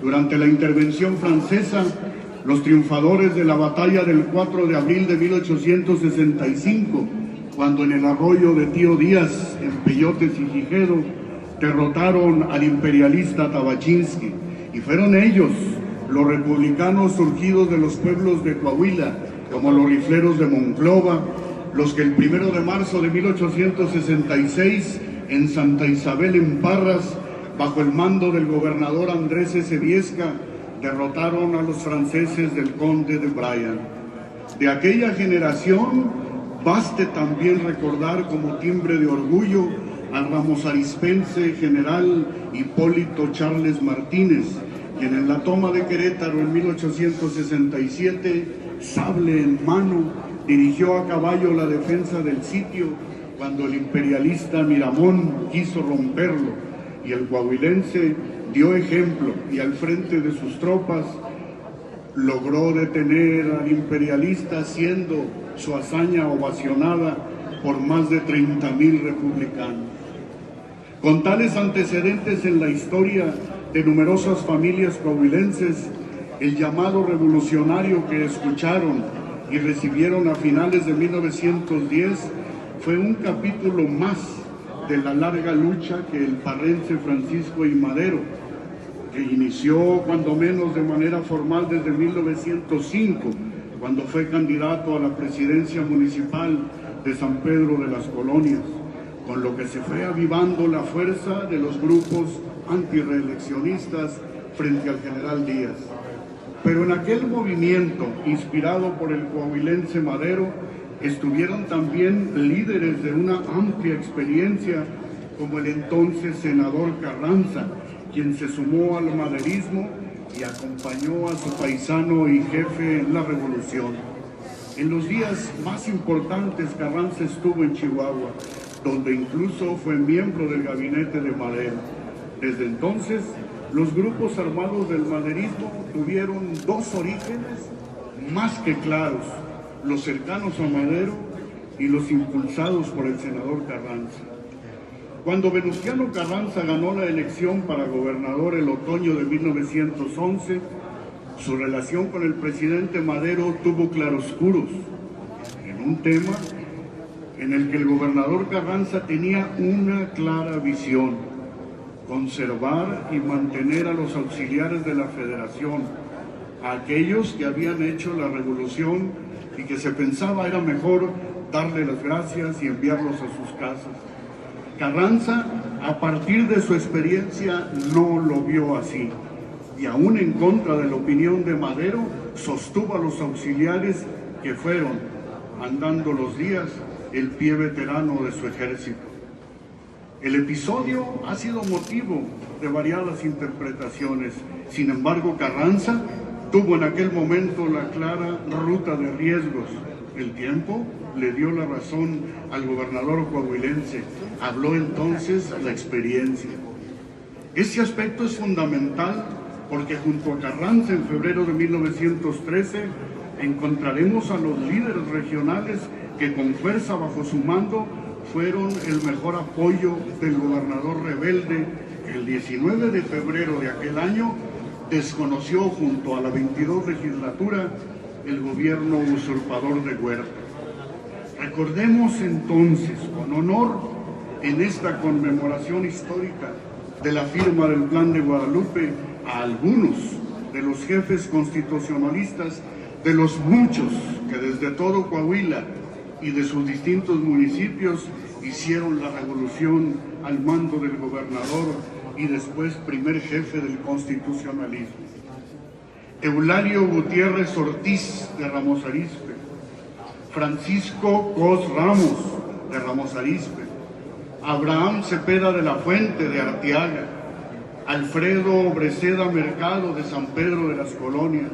Durante la intervención francesa, los triunfadores de la batalla del 4 de abril de 1865, cuando en el arroyo de Tío Díaz, en Peyotes y Gijedo, derrotaron al imperialista Tabachinsky, y fueron ellos, los republicanos surgidos de los pueblos de Coahuila, como los rifleros de Monclova, los que el 1 de marzo de 1866, en Santa Isabel en Parras, bajo el mando del gobernador Andrés S. Viesca, derrotaron a los franceses del conde de Bryan. De aquella generación, baste también recordar como timbre de orgullo al ramosarispense general Hipólito Charles Martínez, quien en la toma de Querétaro en 1867, sable en mano, dirigió a caballo la defensa del sitio cuando el imperialista Miramón quiso romperlo, y el coahuilense dio ejemplo y al frente de sus tropas logró detener al imperialista, siendo su hazaña ovacionada por más de 30,000 republicanos. Con tales antecedentes en la historia de numerosas familias coahuilenses, el llamado revolucionario que escucharon y recibieron a finales de 1910 fue un capítulo más de la larga lucha que el parrense Francisco I. Madero, que inició cuando menos de manera formal desde 1905, cuando fue candidato a la presidencia municipal de San Pedro de las Colonias, con lo que se fue avivando la fuerza de los grupos antireeleccionistas frente al general Díaz. Pero en aquel movimiento, inspirado por el coahuilense Madero, estuvieron también líderes de una amplia experiencia, como el entonces senador Carranza, quien se sumó al maderismo y acompañó a su paisano y jefe en la revolución. En los días más importantes, Carranza estuvo en Chihuahua, donde incluso fue miembro del gabinete de Madero. Desde entonces, los grupos armados del maderismo tuvieron dos orígenes más que claros: los cercanos a Madero y los impulsados por el senador Carranza. Cuando Venustiano Carranza ganó la elección para gobernador el otoño de 1911, su relación con el presidente Madero tuvo claroscuros en un tema en el que el gobernador Carranza tenía una clara visión: conservar y mantener a los auxiliares de la Federación, a aquellos que habían hecho la revolución y que se pensaba era mejor darle las gracias y enviarlos a sus casas. Carranza, a partir de su experiencia, no lo vio así, y aún en contra de la opinión de Madero, sostuvo a los auxiliares que fueron, andando los días, el pie veterano de su ejército. El episodio ha sido motivo de variadas interpretaciones. Sin embargo, Carranza tuvo en aquel momento la clara ruta de riesgos. El tiempo le dio la razón al gobernador coahuilense. Habló entonces la experiencia. Ese aspecto es fundamental porque junto a Carranza en febrero de 1913 encontraremos a los líderes regionales que con fuerza bajo su mando fueron el mejor apoyo del gobernador rebelde que el 19 de febrero de aquel año desconoció junto a la 22 legislatura el gobierno usurpador de Huerta. Recordemos entonces con honor en esta conmemoración histórica de la firma del Plan de Guadalupe a algunos de los jefes constitucionalistas, de los muchos que desde todo Coahuila y de sus distintos municipios hicieron la revolución al mando del gobernador y después primer jefe del constitucionalismo. Eulalio Gutiérrez Ortiz, de Ramos Arizpe; Francisco Cos Ramos, de Ramos Arizpe; Abraham Cepeda de la Fuente, de Arteaga; Alfredo Breceda Mercado, de San Pedro de las Colonias;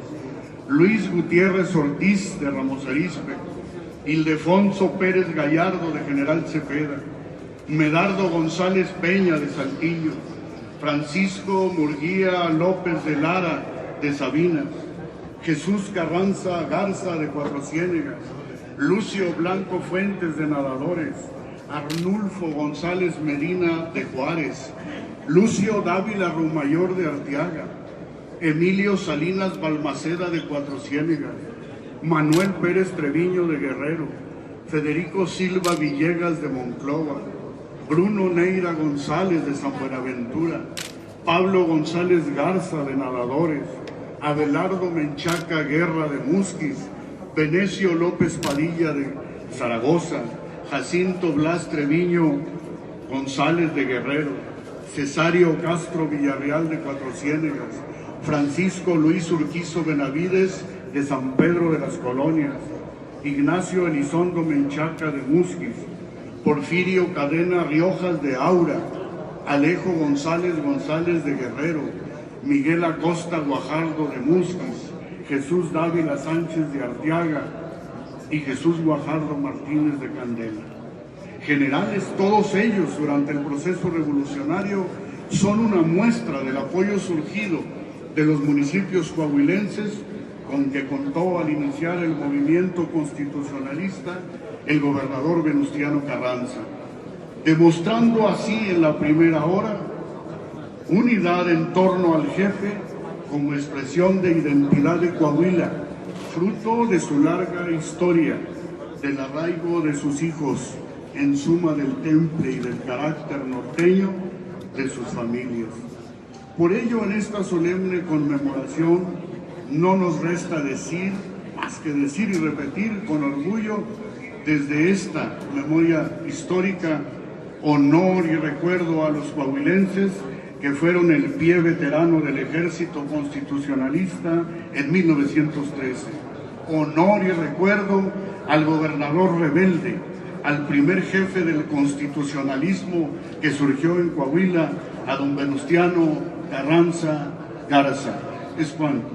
Luis Gutiérrez Ortiz, de Ramos Arizpe; Ildefonso Pérez Gallardo, de General Cepeda; Medardo González Peña, de Saltillo; Francisco Murguía López de Lara, de Sabinas; Jesús Carranza Garza, de Cuatro Ciénegas; Lucio Blanco Fuentes, de Nadadores; Arnulfo González Medina, de Juárez; Lucio Dávila Rumayor, de Arteaga; Emilio Salinas Balmaceda de Cuatro Ciénegas, Manuel Pérez Treviño de Guerrero, Federico Silva Villegas de Monclova, Bruno Neira González de San Buenaventura, Pablo González Garza de Nadadores, Abelardo Menchaca Guerra de Musquis, Venecio López Padilla de Zaragoza, Jacinto Blas Treviño González de Guerrero, Cesario Castro Villarreal de Cuatro Ciénegas, Francisco Luis Urquizo Benavides de San Pedro de las Colonias, Ignacio Elizondo Menchaca de Musquis, Porfirio Cadena Riojas de Aura, Alejo González González de Guerrero, Miguel Acosta Guajardo de Musquis, Jesús Dávila Sánchez de Arteaga y Jesús Guajardo Martínez de Candela. Generales, todos ellos durante el proceso revolucionario son una muestra del apoyo surgido de los municipios coahuilenses con que contó al iniciar el movimiento constitucionalista el gobernador Venustiano Carranza, demostrando así en la primera hora unidad en torno al jefe como expresión de identidad de Coahuila, fruto de su larga historia, del arraigo de sus hijos, en suma del temple y del carácter norteño de sus familias. Por ello, en esta solemne conmemoración, no nos resta decir, más que decir y repetir con orgullo, desde esta memoria histórica, honor y recuerdo a los coahuilenses que fueron el pie veterano del ejército constitucionalista en 1913. Honor y recuerdo al gobernador rebelde, al primer jefe del constitucionalismo que surgió en Coahuila, a don Venustiano Carranza Garza. Es cuanto.